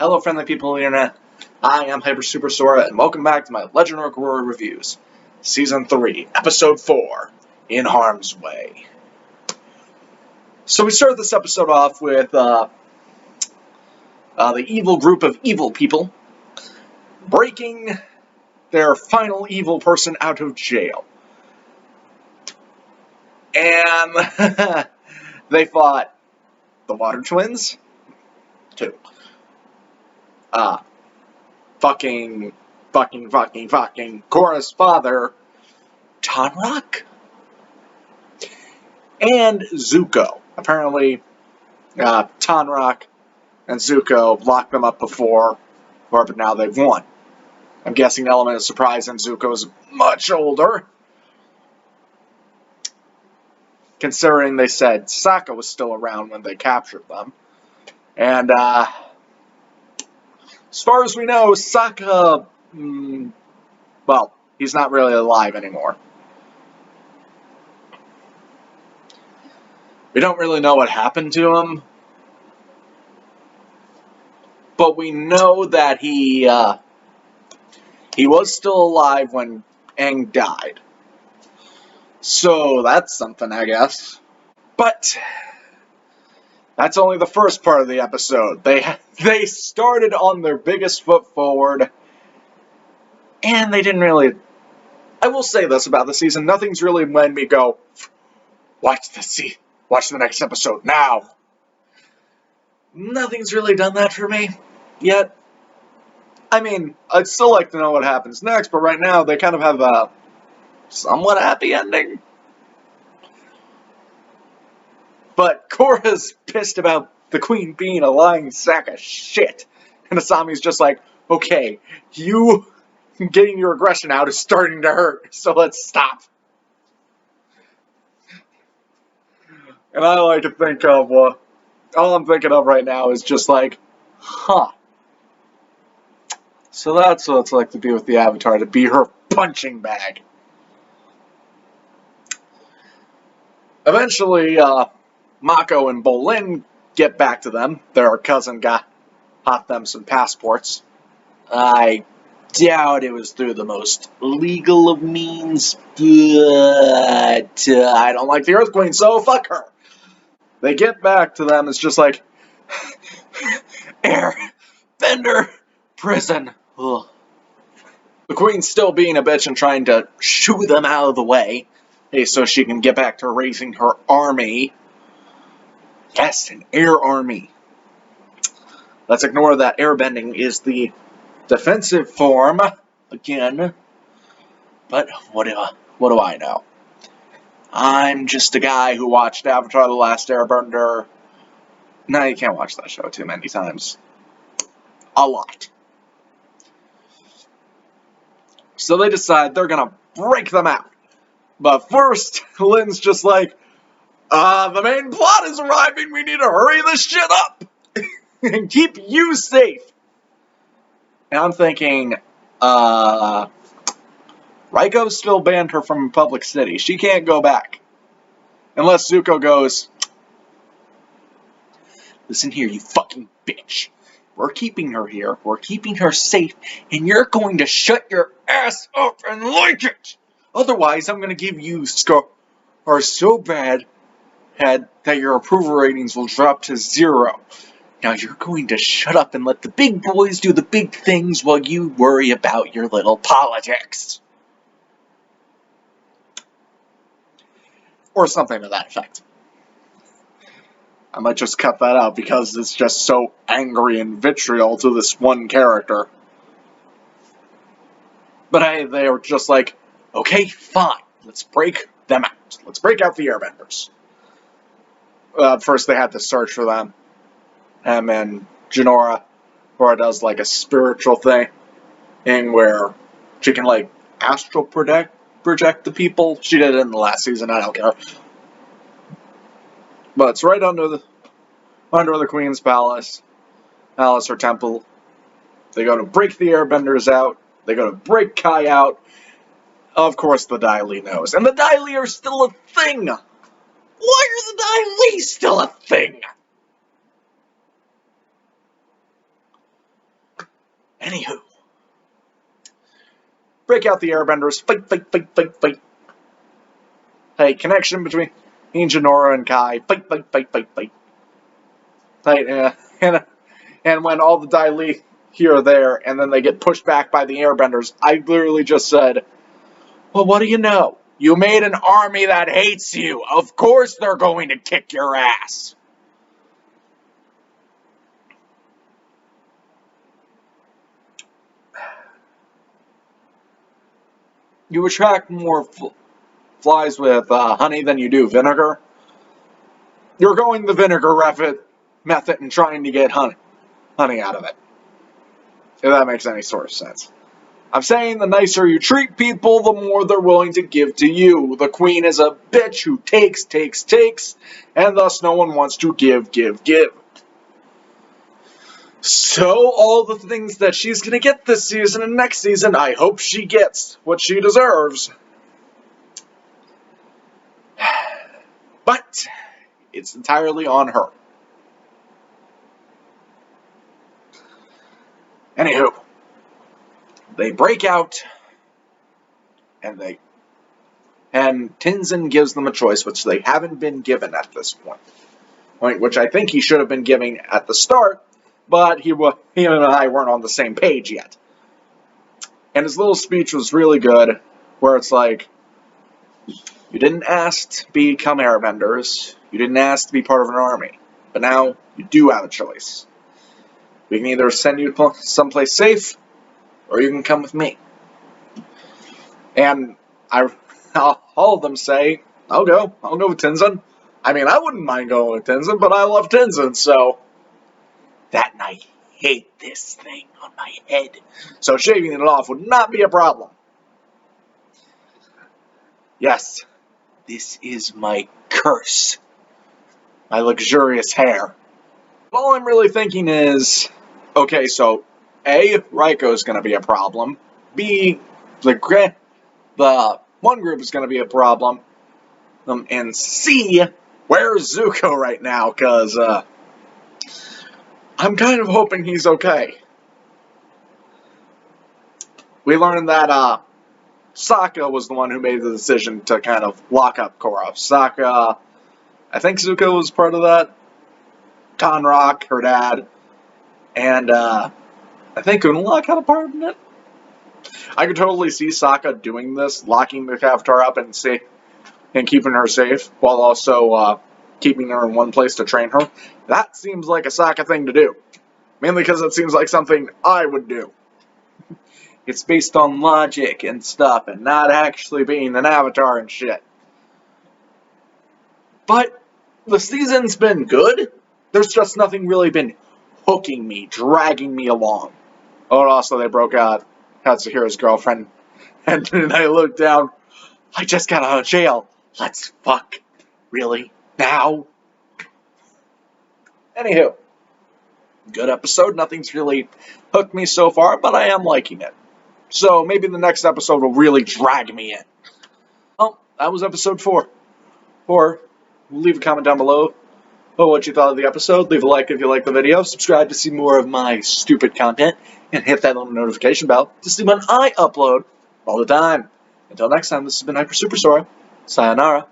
Hello, friendly people of the internet. I am Hyper Super Sora, and welcome back to my Legend of Korra reviews, Season 3, Episode 4, In Harm's Way. So we started this episode off with the evil group of evil people breaking their final evil person out of jail. And they fought the Water Twins, two. Fucking Korra's father, Tonrock, and Zuko. Apparently, Tonrock and Zuko locked them up before, but now they've won. I'm guessing the element of surprise, and Zuko's much older, considering they said Sokka was still around when they captured them. And, as far as we know, Sokka, well, he's not really alive anymore. We don't really know what happened to him, but we know that he was still alive when Aang died. So that's something, I guess. But that's only the first part of the episode. They started on their biggest foot forward, and they didn't really... I will say this about the season, nothing's really made me go, watch the next episode now. Nothing's really done that for me yet. I mean, I'd still like to know what happens next, but right now they kind of have a somewhat happy ending. But Korra's pissed about the queen being a lying sack of shit. And Asami's just like, okay, you getting your aggression out is starting to hurt, so let's stop. And I like to think of, all I'm thinking of right now is just like, huh. So that's what it's like to be with the Avatar, to be her punching bag. Eventually, Mako and Bolin get back to them. Their cousin got them some passports. I doubt it was through the most legal of means, but I don't like the Earth Queen, so fuck her. They get back to them, it's just like, Airbender prison. Ugh. The Queen's still being a bitch and trying to shoo them out of the way, so she can get back to raising her army. Yes, an air army. Let's ignore that airbending is the defensive form again. But what do I know? I'm just a guy who watched Avatar: The Last Airbender. No, you can't watch that show too many times. A lot. So they decide they're gonna break them out. But first, Lynn's just like, the main plot is arriving, we need to hurry this shit up! And keep you safe! And I'm thinking, Raiko still banned her from Public City. She can't go back. Unless Zuko goes, listen here, you fucking bitch. We're keeping her here, we're keeping her safe, and you're going to shut your ass up and like it! Otherwise, I'm going to give you scars so bad that your approval ratings will drop to 0. Now you're going to shut up and let the big boys do the big things while you worry about your little politics. Or something to that effect. I might just cut that out because it's just so angry and vitriol to this one character. But hey, they were just like, okay, fine, let's break them out. Let's break out the Airbenders. First they had to search for them. And Jinora does like a spiritual thing where she can like astral project the people. She did it in the last season, I don't care. But it's right under the Queen's palace or temple. They go to break the Airbenders out. They go to break Kai out. Of course, the Dai Li knows. And the Dai Li are still a thing! Why are the Dai Li still a thing? Anywho. Break out the airbenders. Fight, fight, fight, fight, fight. Hey, connection between Jinora and Kai. Fight, fight, fight, fight, fight. Fight, and when all the Dai Li here or there, and then they get pushed back by the airbenders, I literally just said, well, what do you know? You made an army that hates you. Of course they're going to kick your ass. You attract more flies with honey than you do vinegar. You're going the vinegar method and trying to get honey out of it. If that makes any sort of sense. I'm saying the nicer you treat people, the more they're willing to give to you. The queen is a bitch who takes, and thus no one wants to give. So, all the things that she's going to get this season and next season, I hope she gets what she deserves. But, it's entirely on her. Anywho, they break out, and Tenzin gives them a choice, which they haven't been given at this point. Which I think he should have been giving at the start, but he and I weren't on the same page yet. And his little speech was really good, where it's like, you didn't ask to become airbenders, you didn't ask to be part of an army, but now you do have a choice. We can either send you someplace safe, or you can come with me. And all of them say, I'll go with Tenzin. I mean, I wouldn't mind going with Tenzin, but I love Tenzin, so that and I hate this thing on my head. So shaving it off would not be a problem. Yes, this is my curse. My luxurious hair. All I'm really thinking is, okay, so A, Raiko's going to be a problem. B, the one group is going to be a problem. And C, where's Zuko right now? Because I'm kind of hoping he's okay. We learned that Sokka was the one who made the decision to kind of lock up Korra. Sokka, I think Zuko was part of that. Conrock, her dad, and I think Unalaq had a part in it. I could totally see Sokka doing this, locking the Avatar up and keeping her safe, while also keeping her in one place to train her. That seems like a Sokka thing to do. Mainly because it seems like something I would do. It's based on logic and stuff, and not actually being an Avatar and shit. But the season's been good. There's just nothing really been hooking me, dragging me along. Oh, and also they broke out Katsuhira's girlfriend. And then I looked down. I just got out of jail. Let's fuck. Really? Now? Anywho. Good episode. Nothing's really hooked me so far, but I am liking it. So maybe the next episode will really drag me in. Well, that was episode 4. Or leave a comment down below what you thought of the episode. Leave a like if you like the video. Subscribe to see more of my stupid content. And hit that little notification bell to see when I upload all the time. Until next time, this has been Hyper Super Sora. Sayonara.